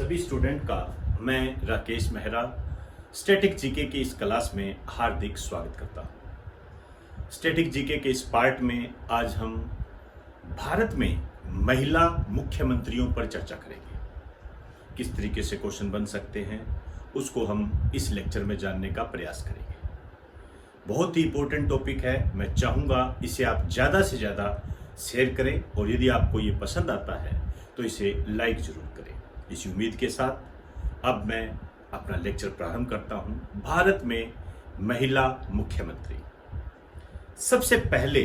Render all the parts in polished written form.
सभी स्टूडेंट का मैं राकेश मेहरा स्टैटिक जीके के इस क्लास में हार्दिक स्वागत करता हूँ। स्टैटिक जीके के इस पार्ट में आज हम भारत में महिला मुख्यमंत्रियों पर चर्चा करेंगे। किस तरीके से क्वेश्चन बन सकते हैं उसको हम इस लेक्चर में जानने का प्रयास करेंगे। बहुत ही इम्पोर्टेंट टॉपिक है। मैं चाहूँगा इसे आप ज़्यादा से ज़्यादा शेयर करें और यदि आपको ये पसंद आता है तो इसे लाइक ज़रूर करें। इसी उम्मीद के साथ अब मैं अपना लेक्चर प्रारंभ करता हूं। भारत में महिला मुख्यमंत्री। सबसे पहले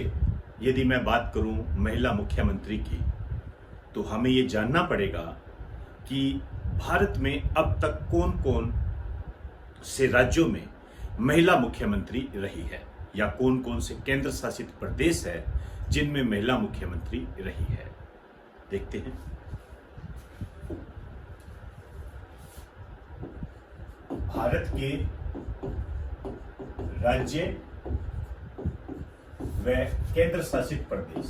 यदि मैं बात करूं महिला मुख्यमंत्री की तो हमें ये जानना पड़ेगा कि भारत में अब तक कौन कौन से राज्यों में महिला मुख्यमंत्री रही है या कौन कौन से केंद्र शासित प्रदेश है जिनमें महिला मुख्यमंत्री रही है। देखते हैं। भारत के राज्य व केंद्र शासित प्रदेश।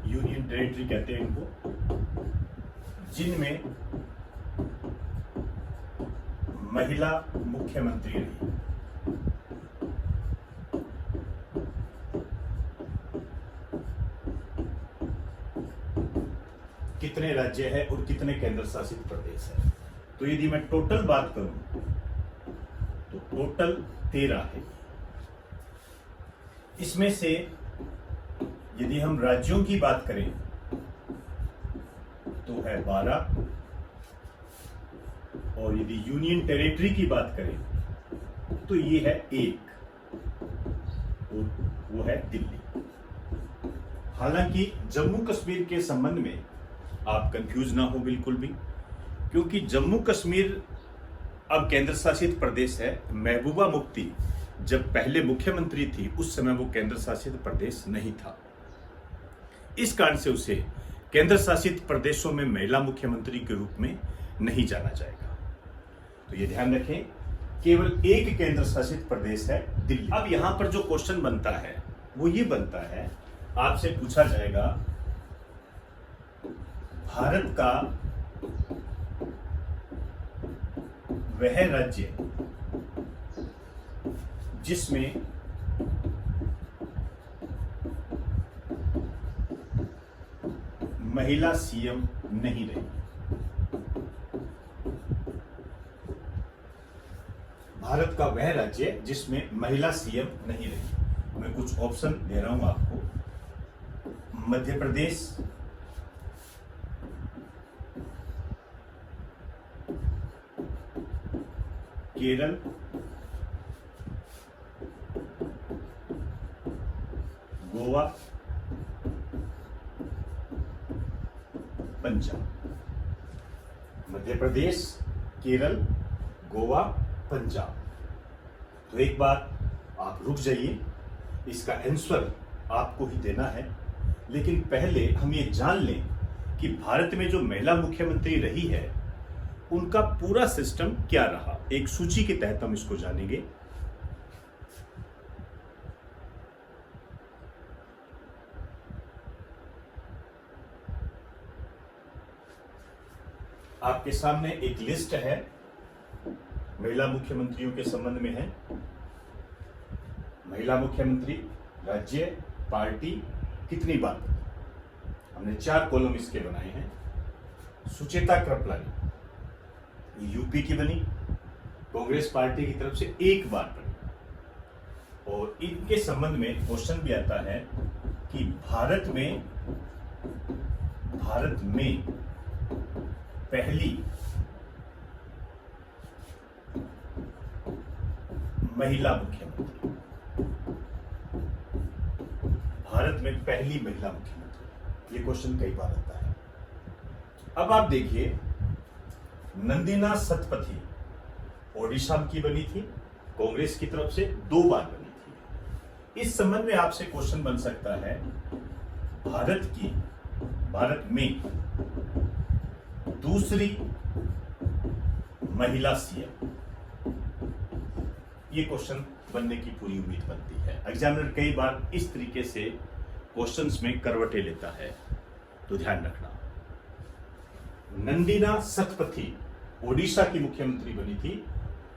यूनियन टेरिटरी कहते हैं इनको, जिनमें महिला मुख्यमंत्री रही। कितने राज्य है और कितने केंद्र शासित प्रदेश है। तो यदि मैं टोटल बात करूं तो टोटल 13 है। इसमें से यदि हम राज्यों की बात करें तो है 12 और यदि यूनियन टेरिटरी की बात करें तो ये है 1 और वो है दिल्ली। हालांकि जम्मू कश्मीर के संबंध में आप कंफ्यूज ना हो बिल्कुल भी, क्योंकि जम्मू कश्मीर अब केंद्र शासित प्रदेश है। महबूबा मुफ्ती जब पहले मुख्यमंत्री थी उस समय वो केंद्र शासित प्रदेश नहीं था। इस कारण से उसे केंद्र शासित प्रदेशों में महिला मुख्यमंत्री के रूप में नहीं जाना जाएगा। तो ये ध्यान रखें, केवल एक केंद्र शासित प्रदेश है दिल्ली। अब यहां पर जो क्वेश्चन बनता है वो ये बनता है, आपसे पूछा जाएगा भारत का वह राज्य जिसमें महिला सीएम नहीं रही। भारत का वह राज्य जिसमें महिला सीएम नहीं रही। मैं कुछ ऑप्शन दे रहा हूं आपको। मध्य प्रदेश, केरल, गोवा, पंजाब। मध्य प्रदेश, केरल, गोवा, पंजाब। तो एक बात आप रुक जाइए, इसका आंसर आपको ही देना है। लेकिन पहले हम ये जान लें कि भारत में जो महिला मुख्यमंत्री रही है उनका पूरा सिस्टम क्या रहा। एक सूची के तहत हम इसको जानेंगे। आपके सामने एक लिस्ट है, महिला मुख्यमंत्रियों के संबंध में है। महिला मुख्यमंत्री, राज्य, पार्टी, कितनी बार। हमने 4 कॉलम इसके बनाए हैं। सुचेता कृपलानी यूपी की बनी, कांग्रेस पार्टी की तरफ से 1 बार बनी। और इनके संबंध में क्वेश्चन भी आता है कि भारत में पहली महिला मुख्यमंत्री, भारत में पहली महिला मुख्यमंत्री, ये क्वेश्चन कई बार आता है। अब आप देखिए, नंदिना सतपथी ओडिशा की बनी थी, कांग्रेस की तरफ से 2 बार बनी थी। इस संबंध में आपसे क्वेश्चन बन सकता है, भारत में दूसरी महिला सीएम। ये क्वेश्चन बनने की पूरी उम्मीद बनती है। एग्जामिनर कई बार इस तरीके से क्वेश्चंस में करवटे लेता है, तो ध्यान रखना। नंदिना शतपथी ओडिशा की मुख्यमंत्री बनी थी,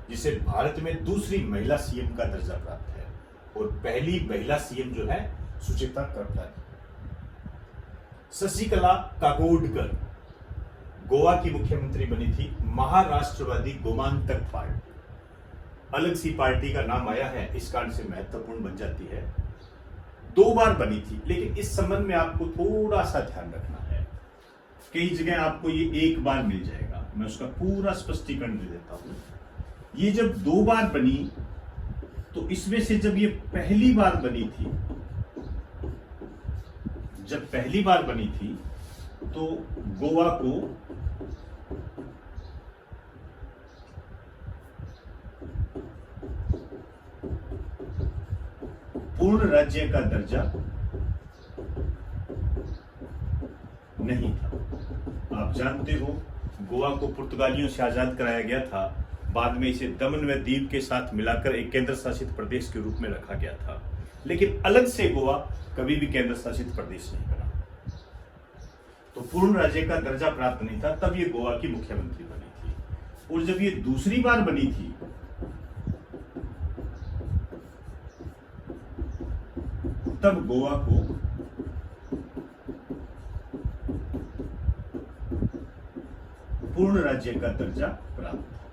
जिसे भारत में दूसरी महिला सीएम का दर्जा प्राप्त है, और पहली महिला सीएम जो है सुचित्रा कृपलानी। शशिकला काकोडकर गोवा की मुख्यमंत्री बनी थी, महाराष्ट्रवादी गोमांतक पार्टी, अलग सी पार्टी का नाम आया है, इस कारण से महत्वपूर्ण बन जाती है। 2 बार बनी थी, लेकिन इस संबंध में आपको थोड़ा सा ध्यान रखना है। कई जगह आपको ये 1 बार मिल जाएगा, मैं उसका पूरा स्पष्टीकरण दे देता हूं। ये जब 2 बार बनी, तो इसमें से जब ये पहली बार बनी थी, तो गोवा को पूर्ण राज्य का दर्जा नहीं था। आप जानते हो, गोवा को पुर्तगालियों से आजाद कराया गया था, बाद में इसे दमन व दीव के साथ मिलाकर एक केंद्र शासित प्रदेश के रूप में रखा गया था, लेकिन अलग से गोवा कभी भी केंद्र शासित प्रदेश नहीं बना। तो पूर्ण राज्य का दर्जा प्राप्त नहीं था, तब ये गोवा की मुख्यमंत्री बनी थी। और जब ये दूसरी बार बनी थी, तब गोवा को पूर्ण राज्य का दर्जा प्राप्त था।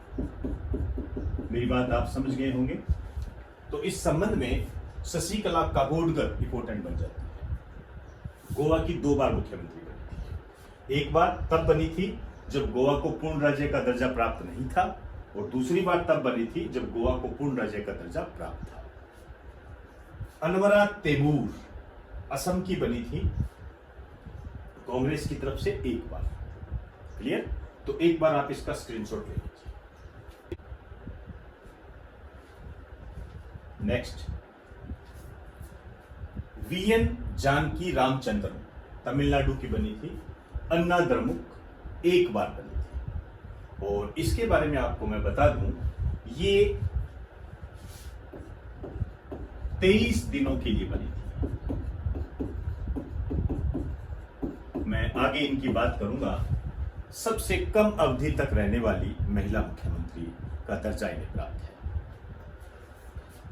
मेरी बात आप समझ गए होंगे। तो इस संबंध में शशिकला काकोडकर इंपोर्टेंट बन जाती है। गोवा की 2 बार मुख्यमंत्री बनी थी। 1 बार तब बनी थी जब गोवा को पूर्ण राज्य का दर्जा प्राप्त नहीं था, और दूसरी बार तब बनी थी जब गोवा को पूर्ण राज्य का दर्जा प्राप्त था। अनवरा तैमूर असम की बनी थी, कांग्रेस की तरफ से 1 बार। क्लियर? तो 1 बार आप इसका स्क्रीनशॉट ले लीजिए। नेक्स्ट, वीएन जानकी रामचंद्रन तमिलनाडु की बनी थी, अन्ना द्रमुक 1 बार बनी थी। और इसके बारे में आपको मैं बता दूं, ये 23 दिनों के लिए बनी थी। मैं आगे इनकी बात करूंगा। सबसे कम अवधि तक रहने वाली महिला मुख्यमंत्री का दर्जा इन्हें प्राप्त है।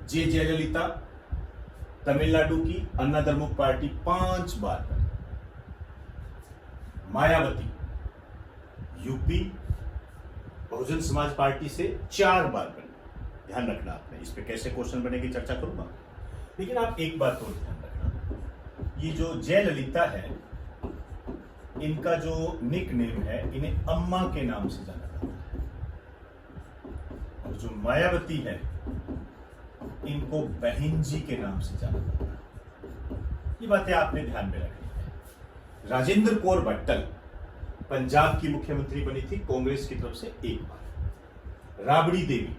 जे जयललिता तमिलनाडु की अन्ना द्रमुक पार्टी 5 बार बनी। मायावती यूपी बहुजन समाज पार्टी से 4 बार बनी। ध्यान रखना आपने, इस पे कैसे क्वेश्चन बनेगी चर्चा करूंगा। लेकिन आप एक बात और ध्यान रखना, ये जो जयललिता है, इनका जो निक नेम है, इन्हें अम्मा के नाम से जाना जाता है। और जो मायावती है, इनको बहन जी के नाम से जाना जाता है। ये बातें आपने ध्यान में रखनी है। राजेंद्र कौर भट्टल पंजाब की मुख्यमंत्री बनी थी, कांग्रेस की तरफ से 1 बार। राबड़ी देवी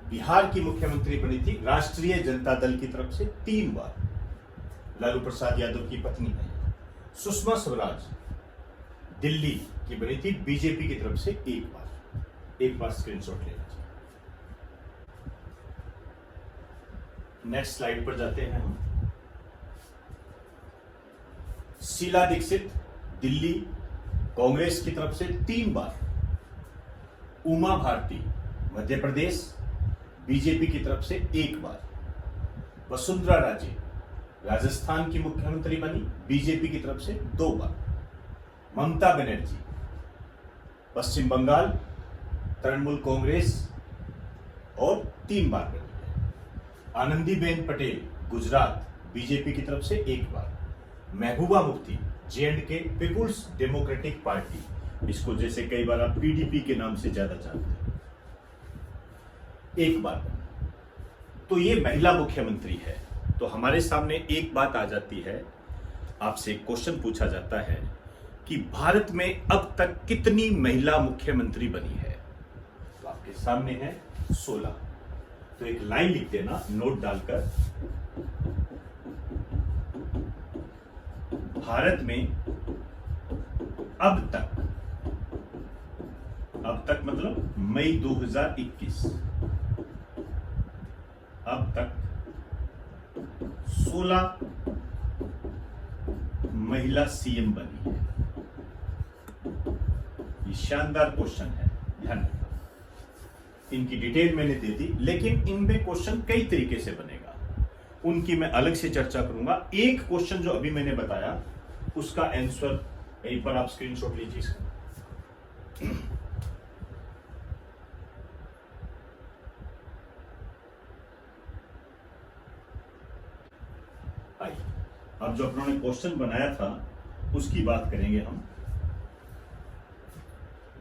बिहार की मुख्यमंत्री बनी थी, राष्ट्रीय जनता दल की तरफ से 3 बार। लालू प्रसाद यादव की पत्नी है। सुषमा स्वराज दिल्ली की बनी थी, बीजेपी की तरफ से 1 बार। 1 बार स्क्रीनशॉट ले लीजिए। नेक्स्ट स्लाइड पर जाते हैं हम। शीला दीक्षित दिल्ली कांग्रेस की तरफ से 3 बार। उमा भारती मध्य प्रदेश बीजेपी की तरफ से 1 बार। वसुंधरा राजे राजस्थान की मुख्यमंत्री बनी, बीजेपी की तरफ से 2 बार। ममता बनर्जी पश्चिम बंगाल तृणमूल कांग्रेस और 3 बार बनी है। आनंदीबेन पटेल गुजरात बीजेपी की तरफ से 1 बार। Mehbooba Mufti J&K people's democratic party, इसको जैसे कई बार आप PDP के नाम से ज्यादा जानते हैं, 1 बार। तो ये महिला मुख्यमंत्री है। तो हमारे सामने एक बात आ जाती है, आपसे क्वेश्चन पूछा जाता है कि भारत में अब तक कितनी महिला मुख्यमंत्री बनी है। तो आपके सामने है 16। तो एक लाइन लिख देना नोट डालकर, भारत में अब तक मतलब मई 2021, अब तक 16 महिला सीएम बनी है? ये शानदार क्वेश्चन है, ध्यान रखना। इनकी डिटेल मैंने दे दी, लेकिन इनमें क्वेश्चन कई तरीके से बनेगा, उनकी मैं अलग से चर्चा करूंगा। एक क्वेश्चन जो अभी मैंने बताया उसका आंसर एक बार आप स्क्रीनशॉट लीजिए इसका। अब जो अपनों ने क्वेश्चन बनाया था उसकी बात करेंगे हम।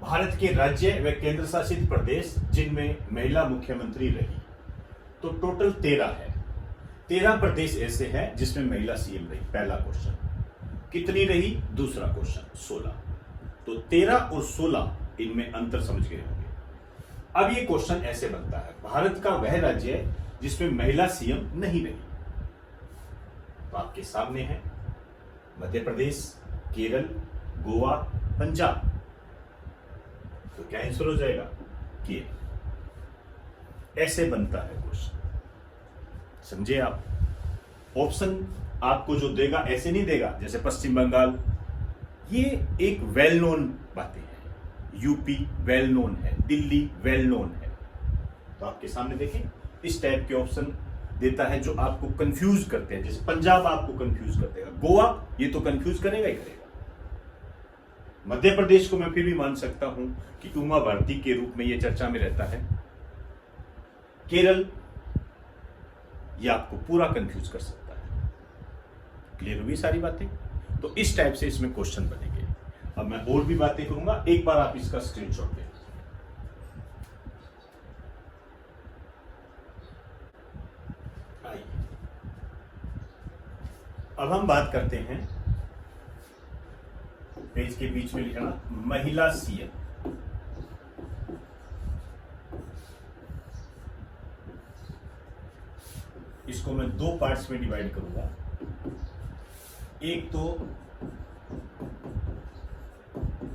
भारत के राज्य व केंद्र शासित प्रदेश जिनमें महिला मुख्यमंत्री रही, तो टोटल 13 है। 13 प्रदेश ऐसे हैं जिसमें महिला सीएम रही। पहला क्वेश्चन कितनी रही, दूसरा क्वेश्चन 16। तो 13 और 16 इनमें अंतर समझ गए होंगे। अब ये क्वेश्चन ऐसे बनता है, भारत का वह राज्य जिसमें महिला सीएम नहीं रही, तो आपके सामने है मध्य प्रदेश, केरल, गोवा, पंजाब। तो क्या आंसर हो जाएगा? केरल। ऐसे बनता है क्वेश्चन, समझे आप? ऑप्शन आपको जो देगा ऐसे नहीं देगा जैसे पश्चिम बंगाल, ये एक वेल नोन बातें हैं। यूपी वेल नोन है, दिल्ली वेल नोन है। तो आपके सामने देखें, इस टाइप के ऑप्शन देता है जो आपको कंफ्यूज करते हैं। जैसे पंजाब आपको कंफ्यूज कर देगा, गोवा ये तो कंफ्यूज करेगा ही करेगा। मध्य प्रदेश को मैं फिर भी मान सकता हूं कि उमा भारती के रूप में ये चर्चा में रहता है। केरल ये आपको पूरा कंफ्यूज कर सकता है। क्लियर हुई सारी बातें? तो इस टाइप से इसमें क्वेश्चन बनेंगे। अब मैं और भी बातें करूंगा, एक बार आप इसका स्क्रीनशॉट लें। अब हम बात करते हैं, पेज के बीच में लिखना महिला सीएम। इसको मैं 2 पार्ट्स में डिवाइड करूंगा। एक तो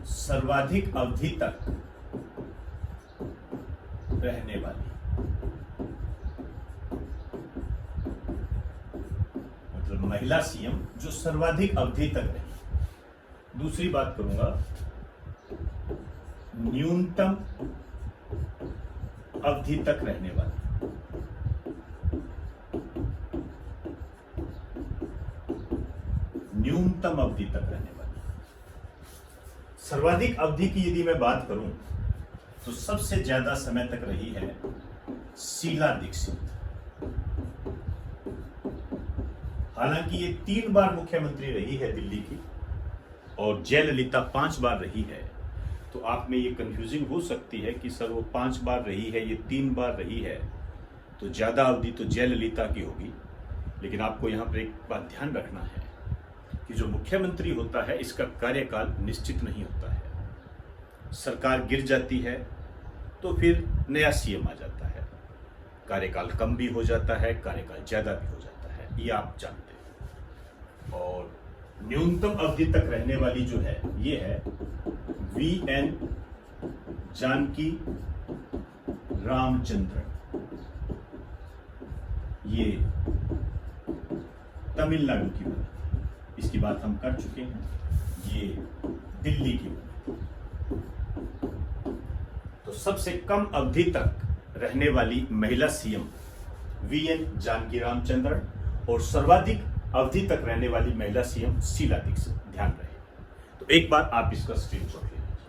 सर्वाधिक अवधि तक रहने वाली, मतलब महिला सीएम जो सर्वाधिक अवधि तक रही। दूसरी बात करूंगा न्यूनतम अवधि तक रहने वाली। न्यूनतम अवधि तक रहने वाली। सर्वाधिक अवधि की यदि मैं बात करूं तो सबसे ज्यादा समय तक रही है शीला दीक्षित। हालांकि ये 3 बार मुख्यमंत्री रही है दिल्ली की, और जयललिता 5 बार रही है। तो आप में ये कंफ्यूजिंग हो सकती है कि सर वो 5 बार रही है, ये 3 बार रही है, तो ज्यादा अवधि तो जयललिता की होगी। लेकिन आपको यहां पर एक बात ध्यान रखना है कि जो मुख्यमंत्री होता है इसका कार्यकाल निश्चित नहीं होता है। सरकार गिर जाती है तो फिर नया सीएम आ जाता है, कार्यकाल कम भी हो जाता है, कार्यकाल ज्यादा भी हो जाता है, ये आप जानते हैं। और न्यूनतम अवधि तक रहने वाली जो है ये है वीएन जानकी रामचंद्रन। ये तमिलनाडु की बनी, इसकी बात हम कर चुके हैं। ये दिल्ली की बनी। तो सबसे कम अवधि तक रहने वाली महिला सीएम वीएन जानकी रामचंद्रन, और सर्वाधिक अवधि तक रहने वाली महिला सीएम शीला दीक्षित। ध्यान रहे। तो एक बार आप इसका स्क्रीनशॉट ले लीजिए।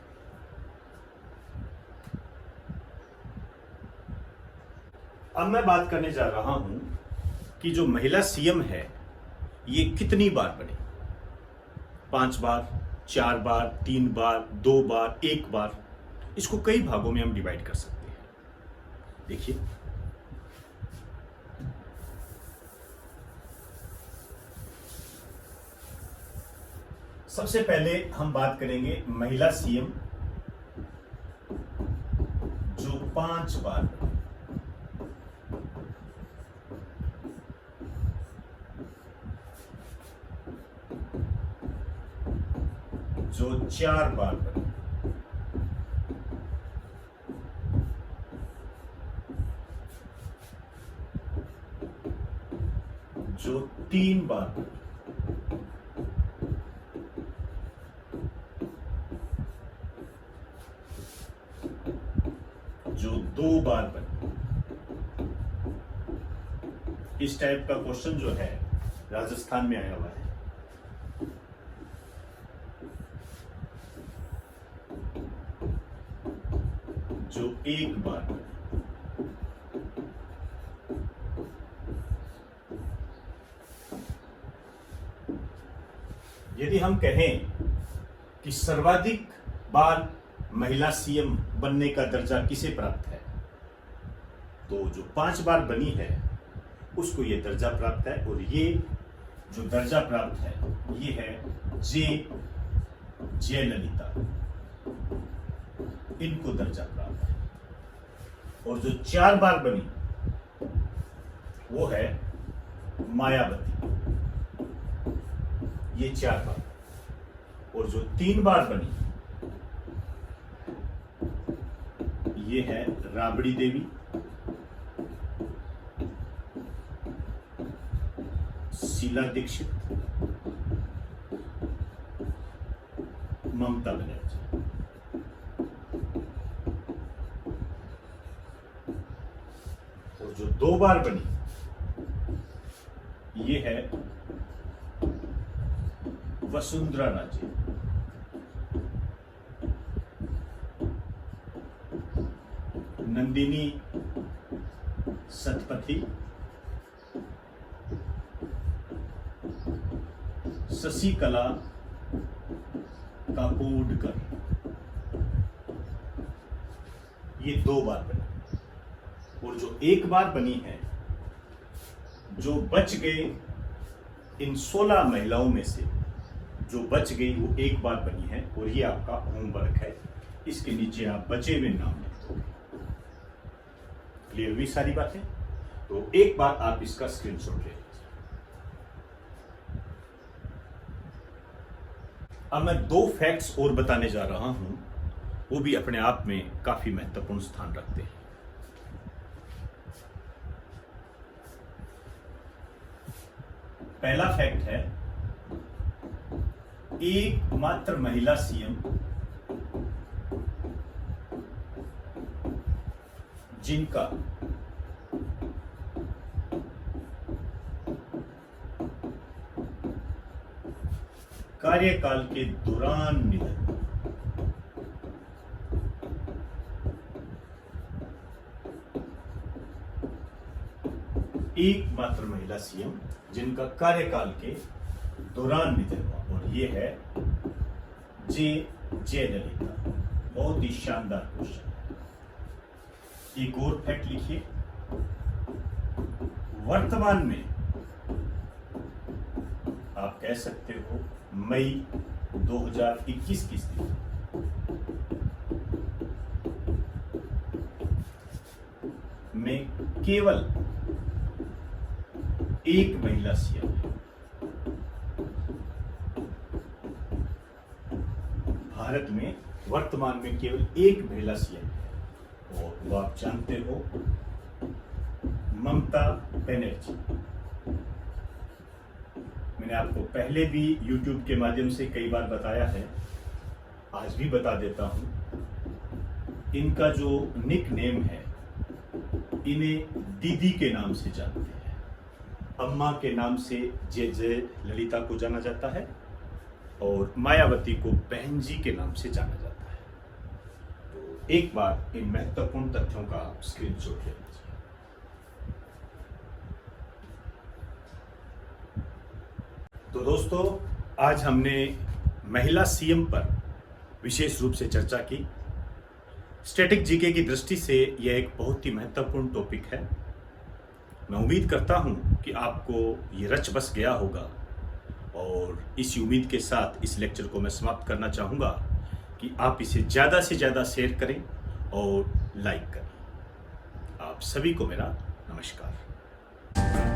अब मैं बात करने जा रहा हूं कि जो महिला सीएम है ये कितनी बार बनी। 5 बार, 4 बार, 3 बार, 2 बार, 1 बार। इसको कई भागों में हम डिवाइड कर सकते हैं। देखिए, सबसे पहले हम बात करेंगे महिला सीएम जो 5 बार बनी। जो 4 बार बनी, जो 3 बार बनी, 2 बार बनी। इस टाइप का क्वेश्चन जो है राजस्थान में आया हुआ है। जो 1 बार बनी। यदि हम कहें कि सर्वाधिक बार महिला सीएम बनने का दर्जा किसे प्राप्त है, तो जो 5 बार बनी है उसको ये दर्जा प्राप्त है। और ये जो दर्जा प्राप्त है ये है जयललिता, इनको दर्जा प्राप्त है। और जो 4 बार बनी वो है मायावती, ये 4 बार। और जो 3 बार बनी ये है राबड़ी देवी, शीला दीक्षित, ममता बनर्जी। और जो 2 बार बनी ये है वसुंधरा राजे, नंदिनी सतपथी, शशिकला काकोडकर, ये 2 बार बनी। और जो 1 बार बनी है, जो बच गए इन 16 महिलाओं में से जो बच गई वो 1 बार बनी है। और ये आपका होमवर्क है, इसके नीचे आप बचे हुए नाम लिख दो। क्लियर हुई सारी बातें? तो एक बार आप इसका स्क्रीनशॉट ले लीजिए। अब मैं 2 फैक्ट्स और बताने जा रहा हूं, वो भी अपने आप में काफी महत्वपूर्ण स्थान रखते हैं। पहला फैक्ट है, एकमात्र महिला सीएम जिनका कार्यकाल के दौरान निधन। एकमात्र महिला सीएम जिनका कार्यकाल के दौरान निधन हुआ, और ये है जयललिता। बहुत ही शानदार क्वेश्चन है। एक और फैक्ट लिखिए, वर्तमान में आप कह सकते हो मई 2021 की स्थिति में केवल एक महिला सीएम है। भारत में वर्तमान में केवल एक महिला सीएम है, और वो आप जानते हो, ममता बनर्जी। मैंने आपको पहले भी YouTube के माध्यम से कई बार बताया है, आज भी बता देता हूं। इनका जो निक नेम है, इन्हें दीदी के नाम से जानते हैं। अम्मा के नाम से जयललिता को जाना जाता है, और मायावती को बहन जी के नाम से जाना जाता है। तो एक बार इन महत्वपूर्ण तथ्यों का स्क्रीनशॉट ले लीजिए। तो दोस्तों, आज हमने महिला सीएम पर विशेष रूप से चर्चा की। स्टैटिक जीके की दृष्टि से यह एक बहुत ही महत्वपूर्ण टॉपिक है। मैं उम्मीद करता हूं कि आपको ये रच बस गया होगा, और इसी उम्मीद के साथ इस लेक्चर को मैं समाप्त करना चाहूँगा कि आप इसे ज़्यादा से ज़्यादा शेयर करें और लाइक करें। आप सभी को मेरा नमस्कार।